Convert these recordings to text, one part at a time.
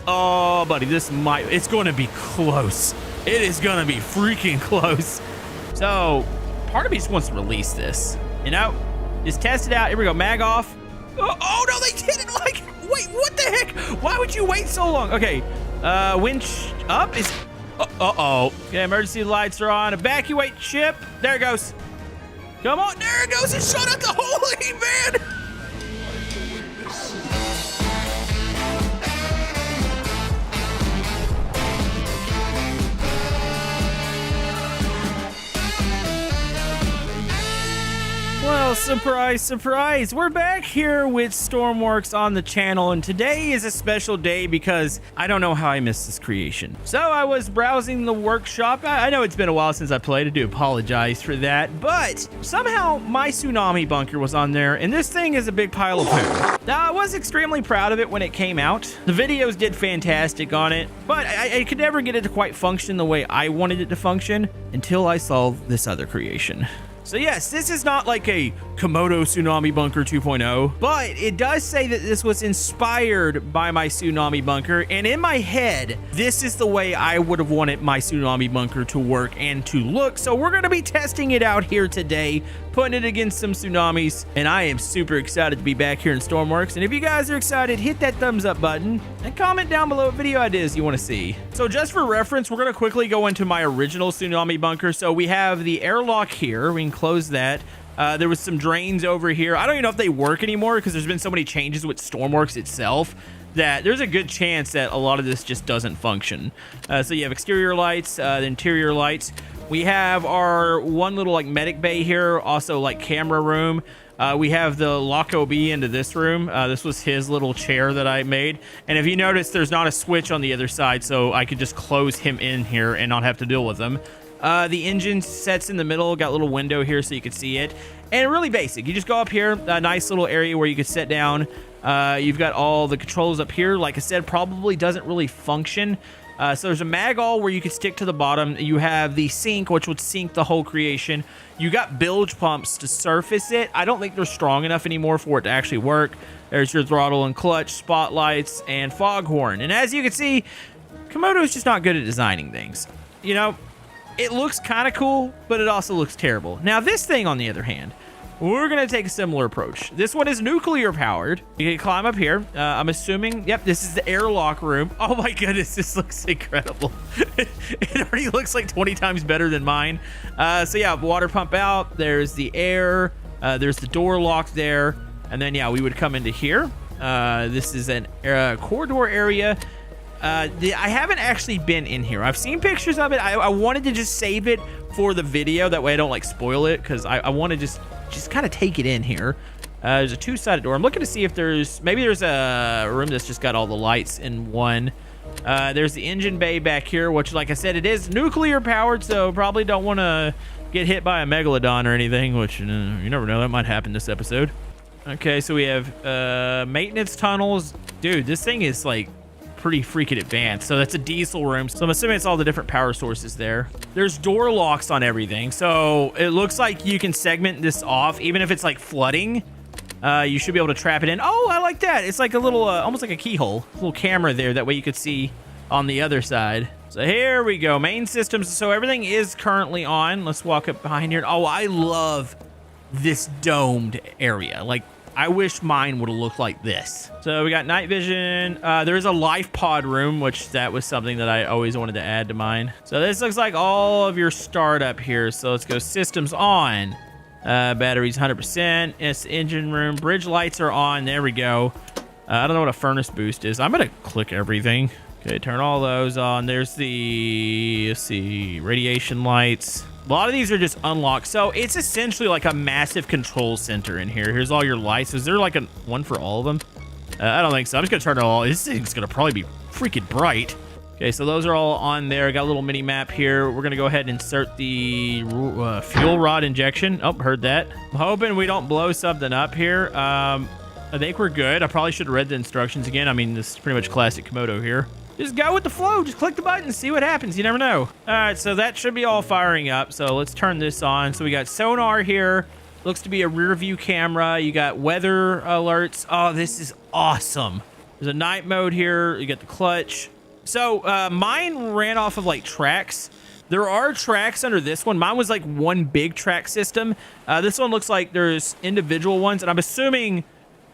Oh, buddy, it's going to be close. It is going to be freaking close. So part of me just wants to release this, you know, just test it out. Here we go. Mag off. Oh no, they didn't like, wait, what the heck? Why would you wait so long? Okay. Winch up is, uh-oh. Okay, emergency lights are on. Evacuate ship. There it goes. Come on, there it goes. It shut up the holy man. Well, surprise, surprise. We're back here with Stormworks on the channel, and today is a special day because I don't know how I missed this creation. So I was browsing the workshop. I know it's been a while since I played. I do apologize for that, but somehow my Tsunami bunker was on there, and this thing is a big pile of poo. Now, I was extremely proud of it when it came out. The videos did fantastic on it, but I could never get it to quite function the way I wanted it to function until I saw this other creation. So yes, this is not like a Komodo Tsunami Bunker 2.0, but it does say that this was inspired by my Tsunami Bunker, and in my head, this is the way I would have wanted my Tsunami Bunker to work and to look. So we're going to be testing it out here today, putting it against some tsunamis, and I am super excited to be back here in Stormworks. And if you guys are excited, hit that thumbs up button and comment down below what video ideas you want to see. So just for reference, we're going to quickly go into my original Tsunami Bunker. So we have the airlock here. We can close that. There was some drains over here. I don't even know if they work anymore because there's been so many changes with Stormworks itself that there's a good chance that a lot of this just doesn't function. So you have exterior lights, the interior lights. We have our one little like medic bay here, also like camera room. We have the Loco B into this room. This was his little chair that I made. And if you notice, there's not a switch on the other side, so I could just close him in here and not have to deal with him. The engine sets in the middle, got a little window here so you can see it. And really basic. You just go up here, a nice little area where you could sit down. You've got all the controls up here. Like I said, probably doesn't really function. So there's a mag all where you can stick to the bottom. You have the sink, which would sink the whole creation. You got bilge pumps to surface it. I don't think they're strong enough anymore for it to actually work. There's your throttle and clutch, spotlights, and foghorn. And as you can see, Komodo's just not good at designing things. You know, it looks kind of cool, but it also looks terrible. Now, this thing, on the other hand, we're going to take a similar approach. This one is nuclear powered. You can climb up here. I'm assuming, yep, this is the airlock room. Oh my goodness, this looks incredible. It already looks like 20 times better than mine. So yeah, water pump out. There's the air. There's the door locked there. And then, yeah, we would come into here. This is an corridor area. I haven't actually been in here. I've seen pictures of it. I wanted to just save it for the video. That way I don't like spoil it, because I want to just kind of take it in here. There's a two-sided door. I'm looking to see if maybe there's a room that's just got all the lights in one. There's the engine bay back here, which, like I said, it is nuclear powered, so probably don't want to get hit by a megalodon or anything, which you never know, that might happen this episode. Okay, so we have maintenance tunnels. Dude, this thing is like pretty freaking advanced. So that's a diesel room, so I'm assuming it's all the different power sources there. There's door locks on everything, so it looks like you can segment this off. Even if it's like flooding, you should be able to trap it in. Oh, I like that. It's like a little almost like a keyhole, little camera there, that way you could see on the other side. So here we go, main systems. So everything is currently on. Let's walk up behind here. Oh, I love this domed area. Like, I wish mine would have looked like this. So we got night vision. There is a life pod room, which that was something that I always wanted to add to mine. So this looks like all of your startup here. So let's go systems on. Batteries 100%. It's engine room. Bridge lights are on. There we go. I don't know what a furnace boost is. I'm gonna click everything. Okay, turn all those on. There's the, let's see, radiation lights. A lot of these are just unlocked. So it's essentially like a massive control center in here. Here's all your lights. Is there like one for all of them? I don't think so. I'm just gonna turn it all. This thing's gonna probably be freaking bright. Okay, so those are all on there. Got a little mini map here. We're gonna go ahead and insert the fuel rod injection. Oh, heard that. I'm hoping we don't blow something up here. I think we're good. I probably should have read the instructions again. I mean, this is pretty much classic Komodo here. Just go with the flow. Just click the button, see what happens. You never know. All right, so that should be all firing up. So let's turn this on. So we got sonar here. Looks to be a rear view camera. You got weather alerts. Oh, this is awesome. There's a night mode here. You get the clutch. So mine ran off of like tracks. There are tracks under this one. Mine was like one big track system. This one looks like there's individual ones, and I'm assuming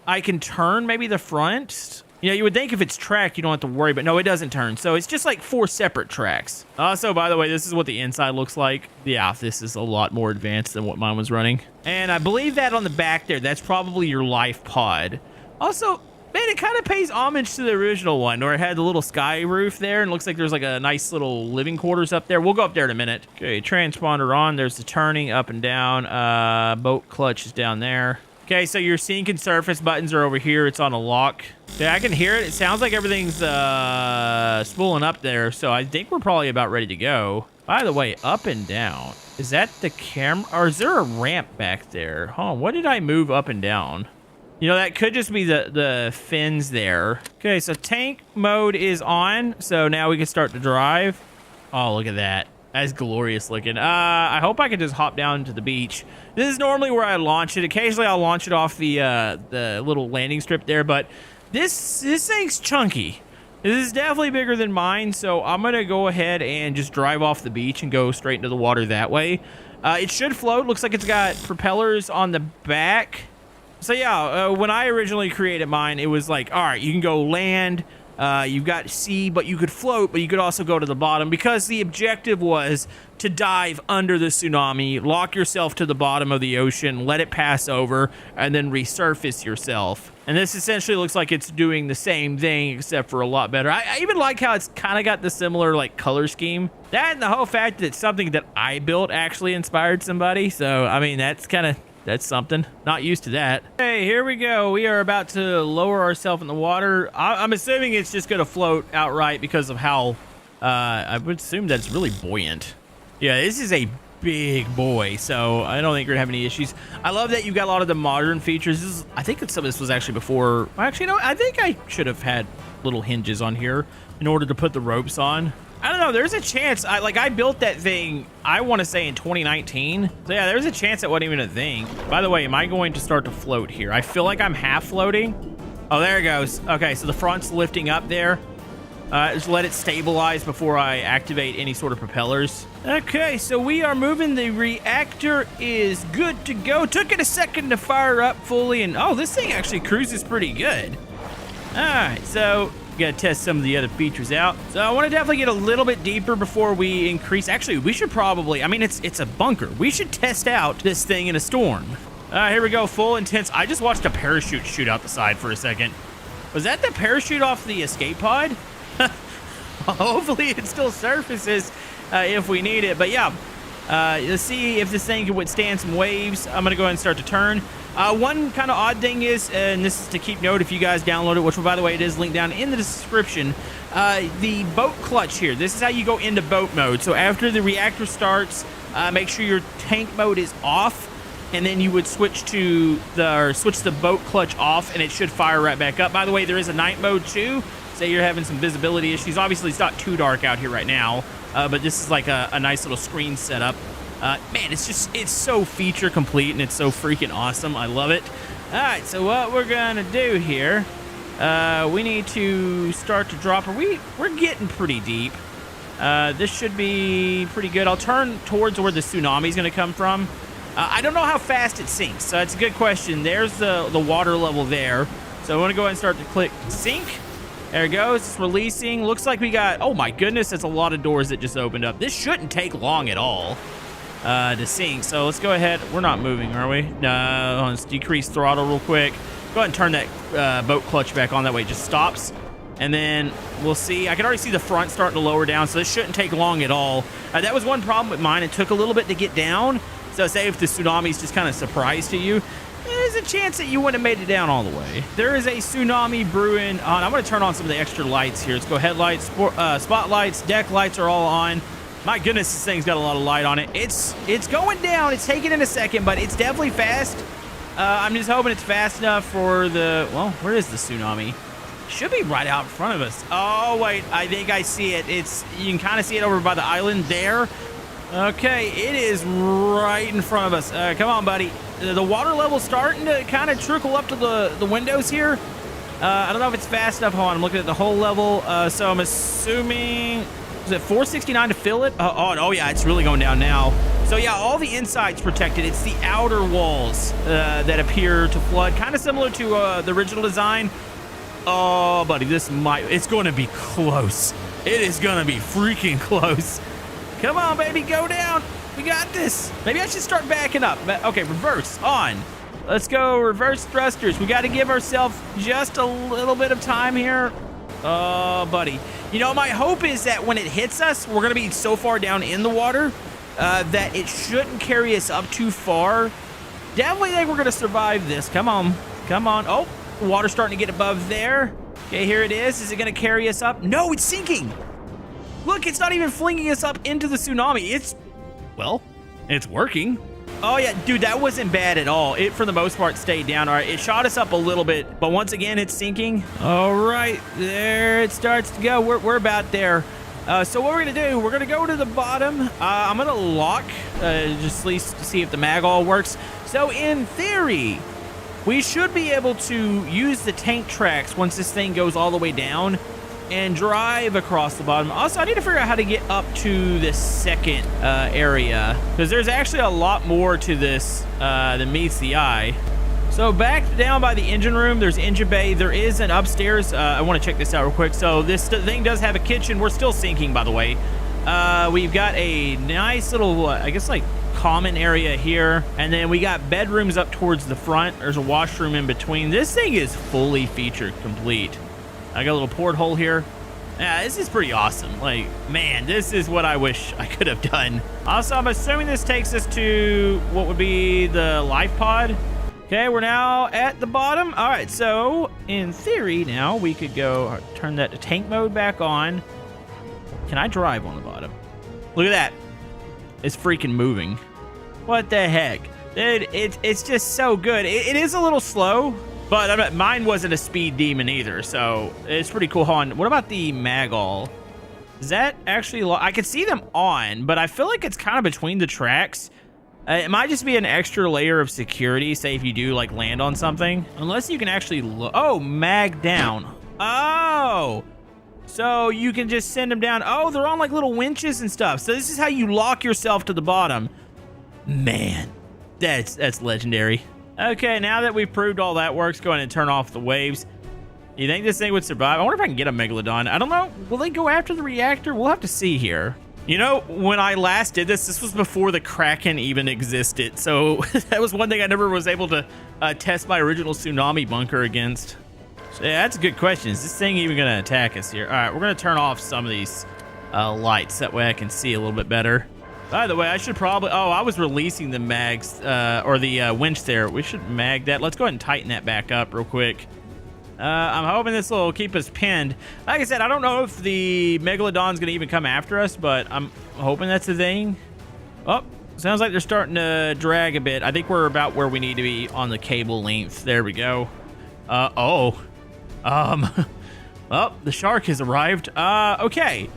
I can turn maybe the front. You know, you would think if it's track, you don't have to worry, but no, it doesn't turn. So it's just like 4 separate tracks. Also, by the way, this is what the inside looks like. Yeah, this is a lot more advanced than what mine was running. And I believe that on the back there, that's probably your life pod. Also, man, it kind of pays homage to the original one, where it had the little sky roof there, and looks like there's like a nice little living quarters up there. We'll go up there in a minute. Okay, transponder on. There's the turning up and down. Boat clutch is down there. Okay, so your sink and surface buttons are over here. It's on a lock. Yeah, I can hear it. It sounds like everything's spooling up there, so I think we're probably about ready to go. By the way, up and down. Is that the camera, or is there a ramp back there? Hold on, what did I move up and down? You know, that could just be the fins there. Okay, so tank mode is on, so now we can start to drive. Oh, look at that. That's glorious looking. I hope I can just hop down to the beach. This is normally where I launch it. Occasionally, I'll launch it off the little landing strip there, but this thing's chunky. This is definitely bigger than mine, so I'm gonna go ahead and just drive off the beach and go straight into the water that way. It should float. Looks like it's got propellers on the back. So yeah, when I originally created mine, it was like, all right, you can go land. You've got sea, but you could float, but you could also go to the bottom, because the objective was to dive under the tsunami, lock yourself to the bottom of the ocean, let it pass over, and then resurface yourself. And this essentially looks like it's doing the same thing, except for a lot better. I even like how it's kind of got the similar like color scheme. That and the whole fact that it's something that I built actually inspired somebody. So, I mean, that's something. Not used to that. Hey, here we go. We are about to lower ourselves in the water. I'm assuming it's just going to float outright because of how I would assume that it's really buoyant. Yeah, this is a big boy, so I don't think we're gonna have any issues. I love that you've got a lot of the modern features. I think that some of this was actually before. Actually, no, I think I should have had little hinges on here in order to put the ropes on. I don't know. There's a chance. I built that thing, I want to say in 2019. So yeah, there's a chance it wasn't even a thing. By the way, am I going to start to float here? I feel like I'm half floating. Oh, there it goes. Okay, so the front's lifting up there. Just let it stabilize before I activate any sort of propellers. Okay, so we are moving. The reactor is good to go. Took it a second to fire up fully, and oh, this thing actually cruises pretty good. All right, so gotta test some of the other features out. So I want to definitely get a little bit deeper before we increase. Actually, we should probably, I mean, it's a bunker. We should test out this thing in a storm. Here we go, full intense. I just watched a parachute shoot out the side for a second. Was that the parachute off the escape pod? Hopefully it still surfaces if we need it. But yeah, let's see if this thing can withstand some waves. I'm gonna go ahead and start to turn. One kind of odd thing is, and this is to keep note if you guys download it, which by the way, it is linked down in the description, the boat clutch here. This is how you go into boat mode. So after the reactor starts, make sure your tank mode is off, and then you would switch the boat clutch off, and it should fire right back up. By the way, there is a night mode too. Say you're having some visibility issues. Obviously, it's not too dark out here right now, but this is like a nice little screen setup. Man, it's so feature complete, and it's so freaking awesome. I love it. All right, so what we're gonna do here, we need to start to drop. We're getting pretty deep. This should be pretty good. I'll turn towards where the tsunami is gonna come from. I don't know how fast it sinks, so it's a good question. There's the water level there. So I want to go ahead and start to click sink. There it goes. It's releasing. Looks like we got, oh my goodness, that's a lot of doors that just opened up. This shouldn't take long at all to sink. So let's go ahead. We're not moving, are we? No, let's decrease throttle real quick. Go ahead and turn that boat clutch back on. That way it just stops. And then we'll see. I can already see the front starting to lower down, so this shouldn't take long at all. That was one problem with mine. It took a little bit to get down. So say if the tsunami's just kind of surprise to you, there's a chance that you wouldn't have made it down all the way. There is a tsunami brewing on. I'm going to turn on some of the extra lights here. Let's go headlights, spotlights, deck lights are all on. My goodness, this thing's got a lot of light on it. It's going down. It's taking in a second, but it's definitely fast. I'm just hoping it's fast enough for the, well, where is the tsunami? Should be right out in front of us. Oh, wait, I think I see it. You can kind of see it over by the island there. Okay, it is right in front of us. Come on, buddy. The water level's starting to kind of trickle up to the windows here. I don't know if it's fast enough. Hold on, I'm looking at the whole level. So I'm assuming, is it 469 to fill it? Oh yeah, it's really going down now. So yeah, all the inside's protected. It's the outer walls that appear to flood, kind of similar to the original design. Oh, buddy, it's going to be close. It is going to be freaking close. Come on, baby, go down. We got this. Maybe I should start backing up. Okay, reverse, on. Let's go reverse thrusters. We got to give ourselves just a little bit of time here. Oh, buddy. You know, my hope is that when it hits us, we're going to be so far down in the water that it shouldn't carry us up too far. Definitely think we're going to survive this. Come on. Come on. Oh, water's starting to get above there. Okay, here it is. Is it going to carry us up? No, it's sinking. Look, it's not even flinging us up into the tsunami. Well, it's working. Oh, yeah, dude, that wasn't bad at all. It, for the most part, stayed down. All right, it shot us up a little bit, but once again, it's sinking. All right, there it starts to go. We're about there. So what we're going to do, we're going to go to the bottom. I'm going to lock, just at least to see if the mag all works. So in theory, we should be able to use the tank tracks once this thing goes all the way down and drive across the bottom. Also, I need to figure out how to get up to this second area, because there's actually a lot more to this than meets the eye. So back down by the engine room, there's engine bay. There is an upstairs. I want to check this out real quick. So this thing does have a kitchen. We're still sinking, by the way. We've got a nice little, I guess, like common area here, and then we got bedrooms up towards the front. There's a washroom in between. This thing is fully feature complete. I got a little porthole here. Yeah, this is pretty awesome. Like, man, this is what I wish I could have done. Also, I'm assuming this takes us to what would be the life pod. Okay, we're now at the bottom. All right, so in theory now we could go turn that to tank mode back on. Can I drive on the bottom? Look at that. It's freaking moving. What the heck? Dude, it's just so good. It is a little slow, but mine wasn't a speed demon either, so it's pretty cool. Hold on. What about the mag-all? Is that actually... I can see them on, but I feel like it's kind of between the tracks. It might just be an extra layer of security, say if you do, like, land on something. Unless you can actually... Oh, mag down. Oh! So you can just send them down. Oh, they're on, like, little winches and stuff. So this is how you lock yourself to the bottom. Man, that's legendary. Okay, now that we've proved all that works, go ahead and turn off the waves. You think this thing would survive? I wonder if I can get a Megalodon. I don't know. Will they go after the reactor? We'll have to see here. You know, when I last did this was before the Kraken even existed. So that was one thing I never was able to test my original tsunami bunker against. So yeah, that's a good question. Is this thing even going to attack us here? All right, we're going to turn off some of these lights. That way I can see a little bit better. By the way, I should probably... Oh, I was releasing the mags, or the winch there. We should mag that. Let's go ahead and tighten that back up real quick. I'm hoping this will keep us pinned. Like I said, I don't know if the Megalodon's going to even come after us, but I'm hoping that's the thing. Oh, sounds like they're starting to drag a bit. I think we're about where we need to be on the cable length. There we go. Well, the shark has arrived. Okay.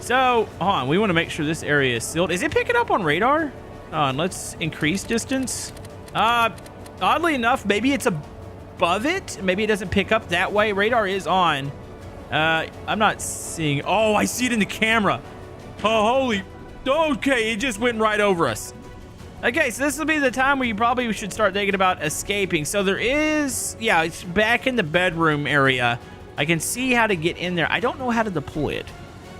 So, hold on. We want to make sure this area is sealed. Is it picking up on radar? Let's increase distance. Oddly enough, maybe it's above it. Maybe it doesn't pick up that way. Radar is on. I'm not seeing... Oh, I see it in the camera. Oh, holy... Okay, it just went right over us. Okay, so this will be the time where you probably should start thinking about escaping. So there is... Yeah, it's back in the bedroom area. I can see how to get in there. I don't know how to deploy it.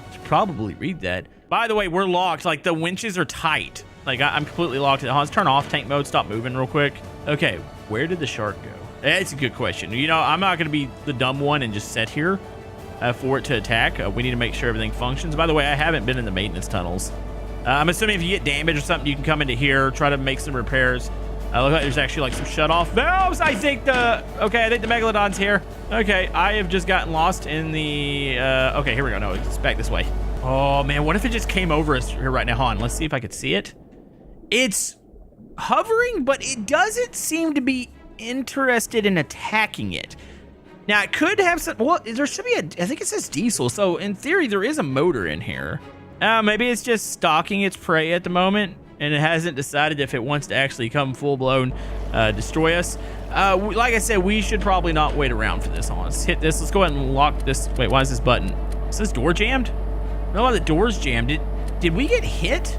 I should probably read that. By the way, we're locked. Like, the winches are tight. Like, I'm completely locked. Let's turn off tank mode. Stop moving real quick. Okay, where did the shark go? That's a good question. You know, I'm not going to be the dumb one and just sit here for it to attack. We need to make sure everything functions. By the way, I haven't been in the maintenance tunnels. I'm assuming if you get damage or something, you can come into here, try to make some repairs. Look like there's actually like some shut-off valves. I think the Megalodon's here. Okay, I have just gotten lost in the... okay, here we go. No, it's back this way. Oh, man, what if it just came over us here right now? Hold on, let's see if I could see it. It's hovering, but it doesn't seem to be interested in attacking it. Now, it could have some... Well, there should be a... I think it says diesel, so in theory, there is a motor in here. Maybe it's just stalking its prey at the moment. and it hasn't decided if it wants to actually come full-blown destroy us. Like I said, we should probably not wait around for this. Let's hit this. Let's go ahead and lock this. Wait, why is this button? Is this door jammed? No, why the door's jammed. Did we get hit?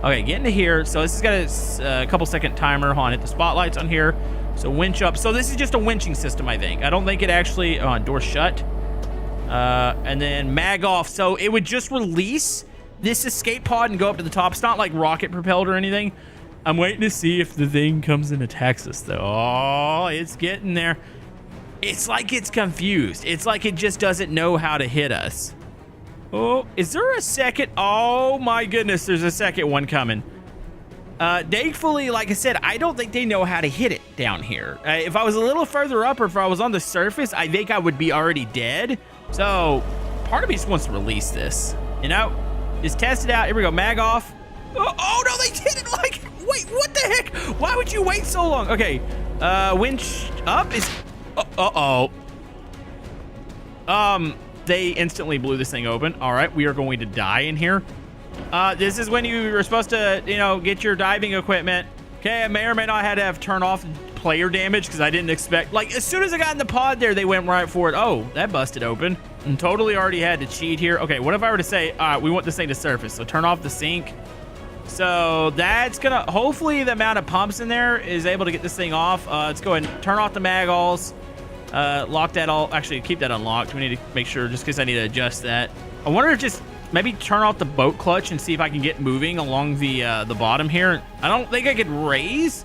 Okay, get into here. So this has got a couple second timer. Hold on, hit the spotlights on here. So winch up. So this is just a winching system, I think. I don't think it actually, door shut. And then mag off. So it would just release this escape pod and go up to the top. It's not like rocket propelled or anything. I'm waiting to see if the thing comes and attacks us though. Oh, it's getting there. It's like it's confused. It's like it just doesn't know how to hit us. Oh, is there a second? Oh my goodness, there's a second one coming. Thankfully, like I said, I don't think they know how to hit it down here. If I was a little further up or if I was on the surface, I think I would be already dead. So part of me just wants to release this, you know? Just test it out. Here we go, mag off. Oh no, they did it like, wait, what the heck? Why would you wait so long? Okay, winch up is, they instantly blew this thing open. All right, we are going to die in here. This is when you were supposed to, you know, get your diving equipment. Okay, I may or may not have turn off player damage because I didn't expect, like, as soon as I got in the pod there, they went right for it. Oh, that busted open. And totally already had to cheat here. Okay, what if I were to say, all right, we want this thing to surface, so turn off the sink. So that's gonna, hopefully the amount of pumps in there is able to get this thing off. Let's go ahead and turn off the mag-alls. Lock that all, actually keep that unlocked. We need to make sure, just because I need to adjust that. I wonder if just maybe turn off the boat clutch and see if I can get moving along the bottom here. I don't think I could raise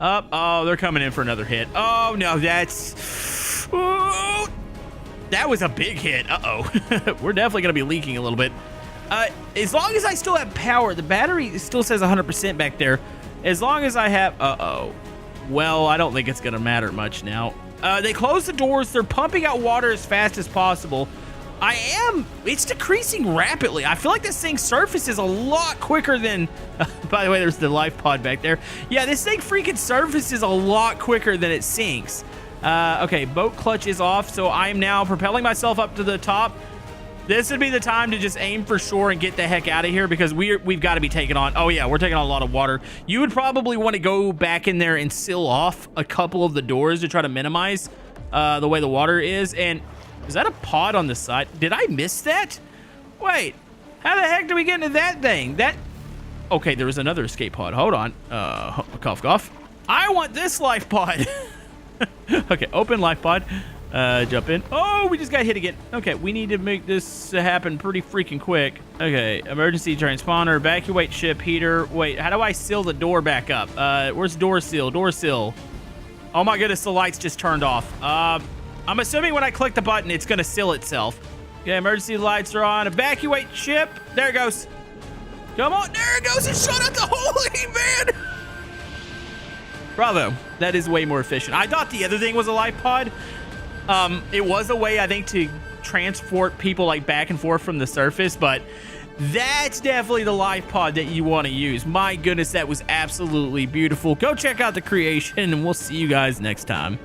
up. Oh, they're coming in for another hit. Oh no, that's, oh, that was a big hit. We're definitely gonna be leaking a little bit. As long as I still have power, the battery still says 100% back there. As long as I have, well, I don't think it's gonna matter much now. They close the doors. They're pumping out water as fast as possible. It's decreasing rapidly. I feel like this thing surfaces a lot quicker than, by the way, there's the life pod back there. Yeah, this thing freaking surfaces a lot quicker than it sinks. Okay, boat clutch is off, so I'm now propelling myself up to the top. This would be the time to just aim for shore and get the heck out of here because we've got to be taking on, oh yeah, we're taking on a lot of water. You would probably want to go back in there and seal off a couple of the doors to try to minimize the way the water is. And is that a pod on the side? Did I miss that? Wait, how the heck did we get into that thing? Okay, there was another escape pod. Hold on. Cough, cough. I want this life pod. Okay, open life pod. Jump in. Oh, we just got hit again. Okay, we need to make this happen pretty freaking quick. Okay, emergency transponder, evacuate ship, heater. Wait, how do I seal the door back up? Where's door seal? Door seal. Oh my goodness, the lights just turned off. I'm assuming when I click the button, it's gonna seal itself. Okay, emergency lights are on. Evacuate ship. There it goes. Come on, there it goes. It shut up the whole man. Bravo. That is way more efficient. I thought the other thing was a life pod. It was a way, I think, to transport people like back and forth from the surface, but that's definitely the life pod that you want to use. My goodness, that was absolutely beautiful. Go check out the creation, and we'll see you guys next time.